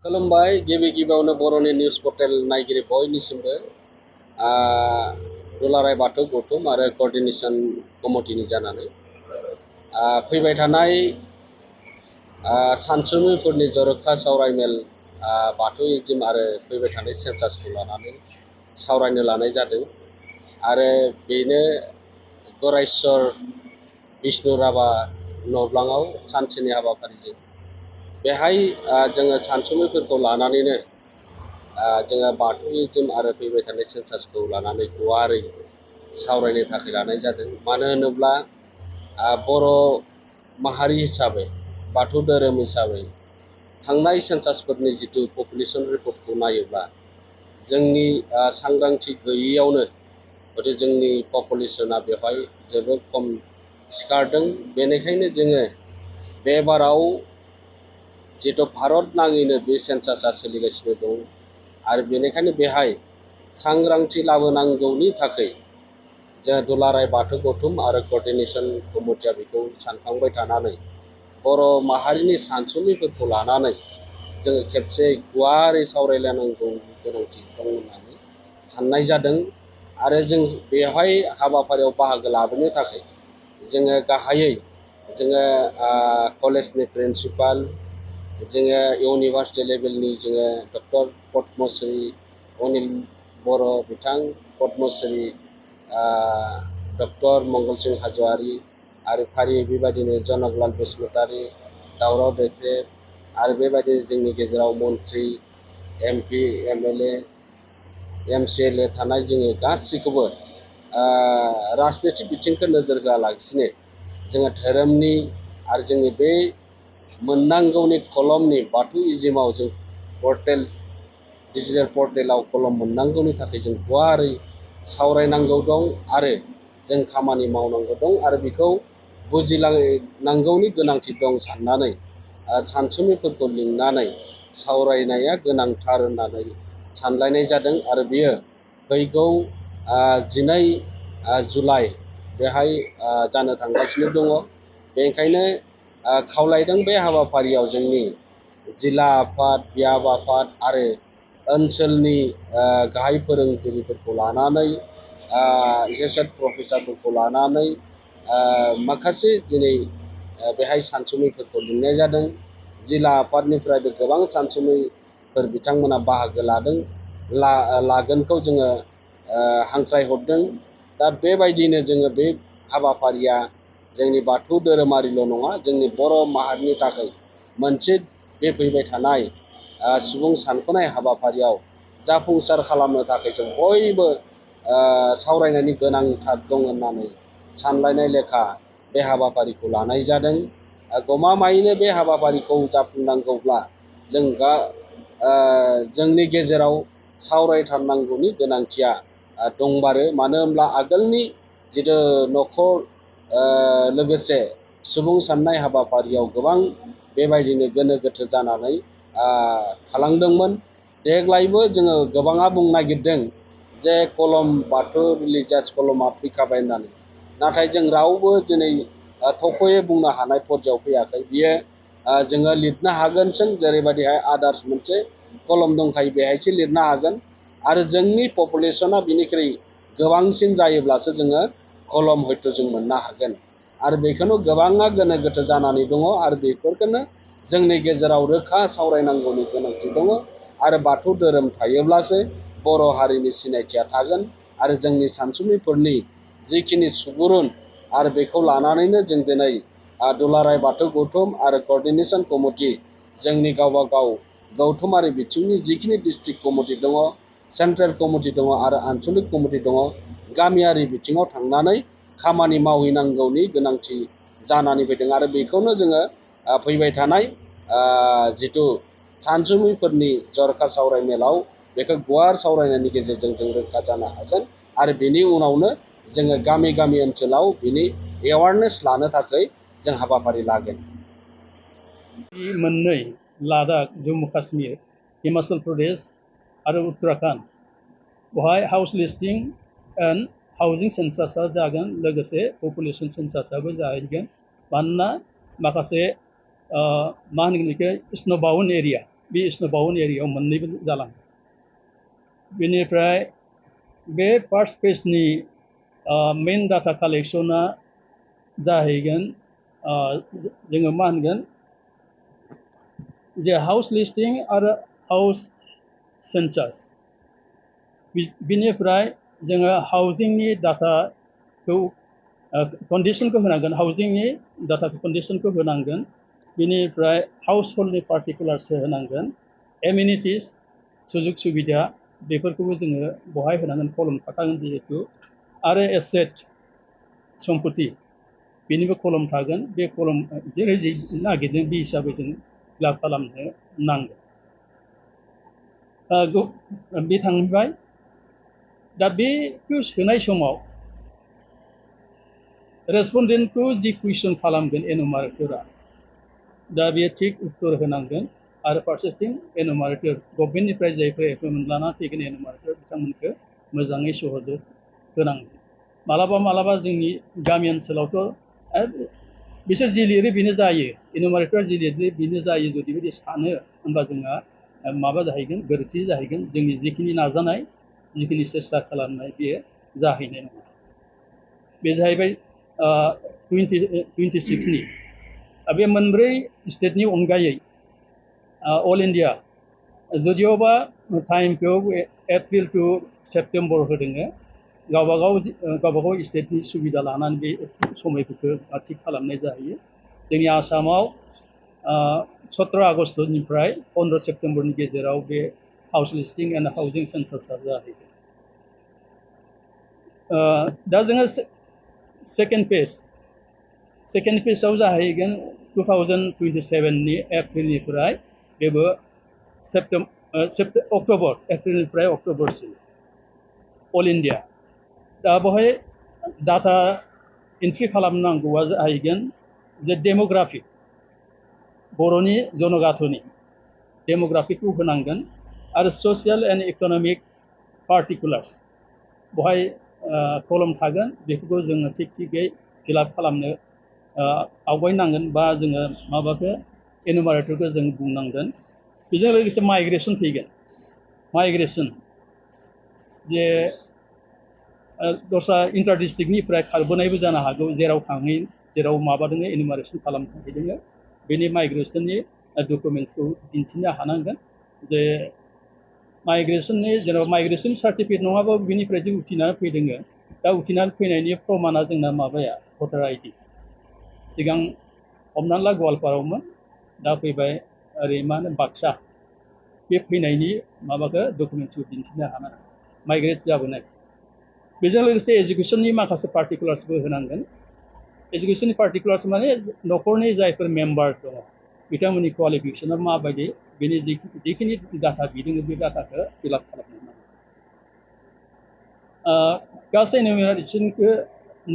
खुलुमबाय गिबि गिबियावनो बर'नि निउस पर्टेल नायगिरि बयनिसिमबो दुलाराय बाथौ गौथुम आरो क'र्डिनेशन कमिटिनि जानानै फैबाय थानाय सानसुमैफोरनि जर'खा सावरायमेल बाथौइज्म आरो फैबाय थानाय सेन्सासखौ लानानै सावरायनो लानाय जादों आरो बेनो गरायस्वर बिष्णु राभा न'ब्लाङाव सानसेनि हाबाफारिजों बेहाय जोङो सानसुमैफोरखौ लानानैनो जोङो बाथौइज्म आरो फैबाय थानाय सेन्सासखौ लानानै गुवारै सावरायनो थाखाय लानाय जादों। मानो होनोब्ला बर' माहारि हिसाबै बाथौ धोरोम हिसाबै थांनाय सेन्सासफोरनि जिथु पपुलेसन रिपर्टखौ नायोब्ला जोंनि सांग्रांथि गैयैयावनो हयथ' जोंनि पपुलेसना बेवहाय जोबोद खम सिखारदों। बेनिखायनो जोङो बे बाराव जिहेथु भारत नाङैनो बे सेन्सासआ सोलिगासिनो दं आरो बेनिखायनो बेहाय सांग्रांथि लाबोनांगौनि थाखाय जों दुलाराय बाथौ गौथुम आरो क'र्डिनेशन कमिटिया बेखौ सानखांबाय थानानै बर' माहारिनि सानसुमैफोरखौ लानानै जोङो खेबसे गुवारै सावरायलायनांगौनि गोनांथि दं होननानै साननाय जादों। आरो जों बेवहाय हाबाफारियाव बाहागो लाबोनो थाखाय जोङो गाहायै जोङो कलेजनि प्रिन्सिपाल, जोङो इउनिभार्सिटि लेभेलनि जोङो डक्टर पद्मश्री अनिल बर' बिथां, पद्मश्री डक्टर मंगलसिं हाज'वारि आरो फारियै बेबायदिनो जनकलाल बसुमतारी, दावराव दैख्रेब आरो बेबायदिनो जोंनि गेजेराव मन्त्रि, MP, MLA, MCLA थानाय जोङो गासैखौबो राजनितिक बिथिंखौ नोजोर होआलासिनो जोङो धोरोमनि आरो जोंनि बे मोननांगौनि कलमनि बाथौइज्मआव जों पर्टेल डिजिटेल पर्टेलाव कलम मोननांगौनि थाखाय जों गुवारै सावरायनांगौ दं आरो जों खामानि मावनांगौ दं आरो बेखौ बुजिलांनांगौनि गोनांथि दं साननानै सानसुमैफोरखौ लिंनानै सावरायनाया गोनांथार होननानै सानलायनाय जादों। आरो बियो फैगौ 12 जुलाइ बेहाय जानो थांगासिनो दङ। बेनिखायनो खावलायदों बे हाबाफारियाव जोंनि जिल्ला आफाद, बियाब आफाद आरो ओनसोलनि गाहाय फोरोंगिरिफोरखौ लानानै एसोसियेट प्रफेसारफोरखौ लानानै माखासे दिनै बेहाय सानसुमैफोरखौ लिंनाय जादों। जिल्ला आफादनिफ्रायबो गोबां सानसुमैफोर बिथांमोना बाहागो लागोनखौ जोङो हांख्रायहरदों। दा बेबायदिनो जोङो बे हाबाफारिया जोंनि बाथौ धोरोमारिल' नङा, जोंनि बर' माहारिनि थाखाय मोनसे बे फैबाय थानाय सुबुं सानख'नाय हाबाफारियाव जाफुंसार खालामनो थाखाय जों बयबो सावरायनायनि गोनांथार दं होननानै सानलायनाय लेखा बे हाबाफारिखौ लानाय जादों। गमामायैनो बे हाबाफारिखौ जाफुंनांगौब्ला जों जोंनि गेजेराव सावरायथारनांगौनि गोनांथिया दंमारो। मानो होनब्ला आगोलनि जिथु न'खर लोगोसे सुबुं साननाय हाबाफारियाव गोबां बेबायदिनो गोनो गोथो जानानै थालांदोंमोन। देग्लायबो जोङो गोबाङा बुंनो नागिरदों जे कलम बाथौ रिलिजियास कलमा फैखाबाय होननानै, नाथाय जों रावबो दिनै थख'यै बुंनो हानाय पर्यायाव फैयाखै। बियो जोङो लिरनो हागोनसों, जेरैबायदिहाय आदार्स मोनसे कलम दंखायो बेहायसो लिरनो हागोन आरो जोंनि पपुलेसना बिनिख्रुइ गोबांसिन जायोब्लासो जोङो कलम हयथ' जों मोननो हागोन। आरो बेखौनो गोबाङा गोनो गोथो जानानै दङ आरो बेफोरखौनो जोंनि गेजेराव रोखा सावरायनांगौनि गोनांथि दङ। आरो बाथौ धोरोम थायोब्लासो बर' हारिनि सिनायथिया थागोन आरो जोंनि सानसुमैफोरनि जिखिनि सुबुरुन आरो बेखौ लानानैनो जों दिनै दुलाराय बाथौ गौथुम आरो क'र्डिनेशन कमिटि जोंनि गावबा गाव गौथुमारि बिथिंनि जिखिनि डिस्ट्रिक्ट कमिटि दङ, सेन्ट्रेल कमिटि दङ आरो आनसलिक कमिटि दङ, गामियारि बिथिङाव थांनानै खामानि मावहैनांगौनि गोनांथि जानानै फैदों। आरो बेखौनो जोङो फैबाय थानाय जिथु सानसुमैफोरनि जर'खा सावरायमेलाव बेखौ गुवार सावरायनायनि गेजेरजों जों रोखा जानो हागोन आरो बेनि उनावनो जोङो गामि गामि ओनसोलाव बिनि एवारनेस लानो थाखाय जों हाबाफारि लागोन। मोननै लादाख, जम्मु काश्मीर, हिमाचल प्रदेश आरो उत्तराखंड बेवहाय हाउस लिस्टिं एन्ड हाउजिं सेन्सासआ जागोन, लोगोसे पपुलेसन सेन्सासआबो जाहैगोन। मानोना माखासे मा होनगोन बेखौ स्नो बाउन्ड एरिया बे इस्टबाउन एरियायाव मोननैबो जालाङो बेनिफ्राय बे फार्स्ट फेजनि मेन डाटा कालेक्शना जाहैगोन जोङो मा होनगोन जे हाउस लिस्टिं आरो हाउस सेन्सास बिनिफ्राय जोङो हाउजिंनि डाटाखौ कन्डिशनखौ होनांगोन हाउजिंनि डाटाखौ कन्डिशनखौ होनांगोन बिनिफ्राय हाउस हल्डनि पार्टिकुलार्स होनांगोन एमिनिटिस सुजुग सुबिदा बेफोरखौबो जोङो बहाय होनांगोन कलम थाखागोन जिहेतु आरो एसेट सम्पति बेनिबो कलम थागोन बे कलम जेरै जि नागिरदों बे हिसाबै जों फिलाप खालामनो नांगोन बे थांबाय दा बेखौ सोनाय समाव रेसपन्डेन्टखौ जि कुइसन खालामगोन एनुमारेटरा दा बेयो थिग उत्तर होनांगोन आरो फारसेथिं एनुमारेटर गभर्नमेन्टनिफ्राय जायफोर एपइन्टमेन्ट लाना फैगोन एनुमारेटर बिथांमोनखौ मोजाङै सहजोग होनांगोन मालाबा जोंनि गामि ओनसोलावथ' बिसोर जि लिरो बेनो जायो एनुमारेटरा जि लिरो बेनो जायो जुदि बिदि सानो होनबा जोंहा माबा जाहैगोन गोरोन्थि जाहैगोन जोंनि जिखिनि नाजानाय जिखिनि सेस्था खालामनाय बेयो जाहैनाय नङा बे जाहैबाय 26नि बे मोनब्रै स्टेटनि अनगायै अल इन्डिया जुदिअबा टाइमखौ एप्रिल टु सेप्तेम्बर होदों गावबागाव स्टेटनि सुबिदा लानानै बे समायफोरखौ थिग खालामनाय जाहैयो जोंनि आसामाव 17 आगष्टनिफ्राय 15 सेप्तेम्बरनि गेजेराव बे हाउस लिस्टिं एन्ड हाउजिं सेन्सासआ जाहैयो दा जोङो सेकेन्ड फेजआव जाहैगोन 2027नि एप्रिलनिफ्राय बेबो एप्रिलनिफ्राय अक्ट'बरसिम अल इन्डिया दा बेवहाय डाटा एन्ट्रि खालामनांगौआ जाहैगोन जे डेम'ग्राफिक बर'नि जनगाथ'नि डेम'ग्राफिकखौ होनांगोन आरो ससियेल एन्ड इक'नमिक पार्टिकुलार्स बेवहाय कलम थागोन बेफोरखौ जोङो थिगै फिलाप खालामनो आवगायनांगोन बा जोङो माबाखौ एनुमारेटरखौ जों बुंनांगोन बेजों लोगोसे माइग्रेसन फैगोन माइग्रेसन जे दस्रा इन्टार डिस्ट्रिक्टनिफ्राय खारबोनायबो जानो हागौ जेराव थाङै जेराव माबादों एनुमारेसन खालामनो थाहैदों बेनि माइग्रेसननि डकुमेन्ट्सखौ दिन्थिनो हानांगोन जे माइग्रेसननि जेनेबा माइग्रेसन सार्टिफिकेट नङाबाबो बिनिफ्राय जों उथिनानै फैदों दा उथिनानै फैनायनि प्रमाना जोंना माबाया भटार आइडि सिगां हमनानै ला गवालपारायावमोन दा फैबाय ओरै मा होनो बाक्सा बे फैनायनि माबाखौ डकुमेन्ट्सखौ दिन्थिनो हानांगोन माइग्रेट जाबोनाय बेजों लोगोसे एजुकेसननि माखासे पार्टिकुलार्सबो होनांगोन एजुकेसननि पार्टिकुलार्स माने न'खरनि जायफोर मेम्बार दङ बिथांमोननि क्वालिफिकेसना माबायदि बेनि जिखिनि डाटा बिदों बे डाटाखौ फिलाप खालामनो नांगोन गासै एनुमारेसनखौ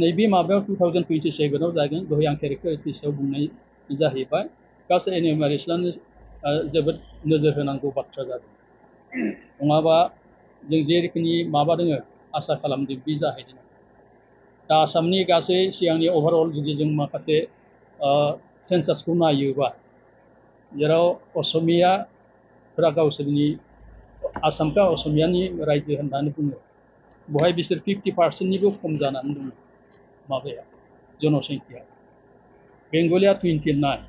नैबे माबायाव 2027आव जागोन दहाय आं केरेक्टारिस्टिक्सआव बुंनाय जाहैबाय गासै एनुमारेसनानो जोबोद नोजोर होनांगौ बाथ्रा जादों नङाबा जों जेरोखोमनि माबा दोङो आसा खालामदों बे जाहैदों दा आसामनि गासै सिगांनि अभारअल जुदि जों माखासे सेन्सासखौ नायोबा जेराव असमियाफोरा गावसोरनि आसामखौ असमियानि रायजो होननानै बुङो बेवहाय बिसोर 50%निबो खम जानानै दङ माबाया जनसंख्या बेंगलिया 29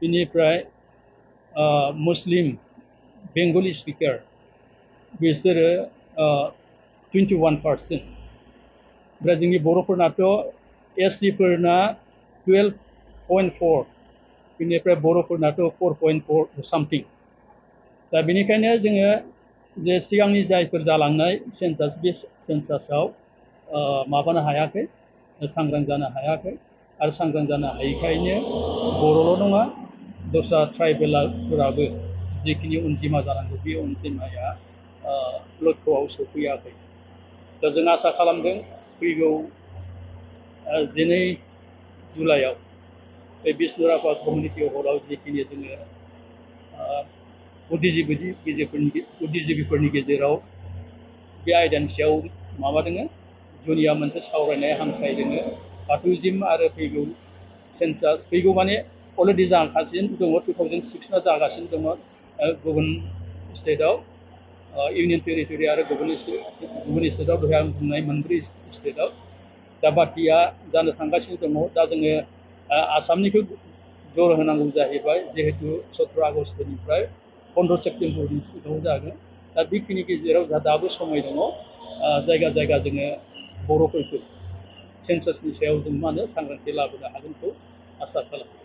बेनिफ्राय मुस्लिम बेंगलि स्पिकार बिसोरो 21%। ओमफ्राय जोंनि बर'फोरनाथ' एसटिफोरना 12.4 बेनिफ्राय बर'फोरनाथ' 4.4 सामथिं दा बेनिखायनो जोङो जे सिगांनि जायफोर जालांनाय सेन्सास बे सेन्सासाव माबानो हायाखै सांग्रां जानो हायाखै आरो सांग्रां जानो हायैखायनो बर'ल' नङा दस्रा ट्राइबेलफोराबो जिखिनि अनजिमा जानांगौ बे अनजिमाया लक्ष्यआव सफैयाखै दा जों आसा खालामदों फैगौ 12 जुलाइआव बे बिष्णुराभा कमिउनिटि हलाव जिखिनि जोङो बुद्धिजिबिफोरनि गेजेराव बे आयदानि सायाव माबा दोङो जुनिया मोनसे सावरायनाय हान्थाय दोङो बाथौजिम आरो फैगौ सेन्सास फैगौ माने अलरेडि जागासिनो दङ 2006 जागासिनो दङ गुबुन स्टेटआव इउनियन टेरिटरि आरो गुबुन स्टेटआव दहाय आं बुंनाय मोनब्रै स्टेटआव दा बाखिया जानो थांगासिनो दङ दा जोङो आसामनिखौ जर होनांगौ जाहैबाय जिहेतु 17 आगष्टनिफ्राय 15 सेप्तेम्बरनि सिगाङाव जागोन दा बेखिनि गेजेराव जा दाबो समय दङ जायगा जायगा जोङो बर'फोरखौ सेन्सासनि सायाव जों मा होनो सांग्रांथि लाबोनो हागोनखौ आसा खालामो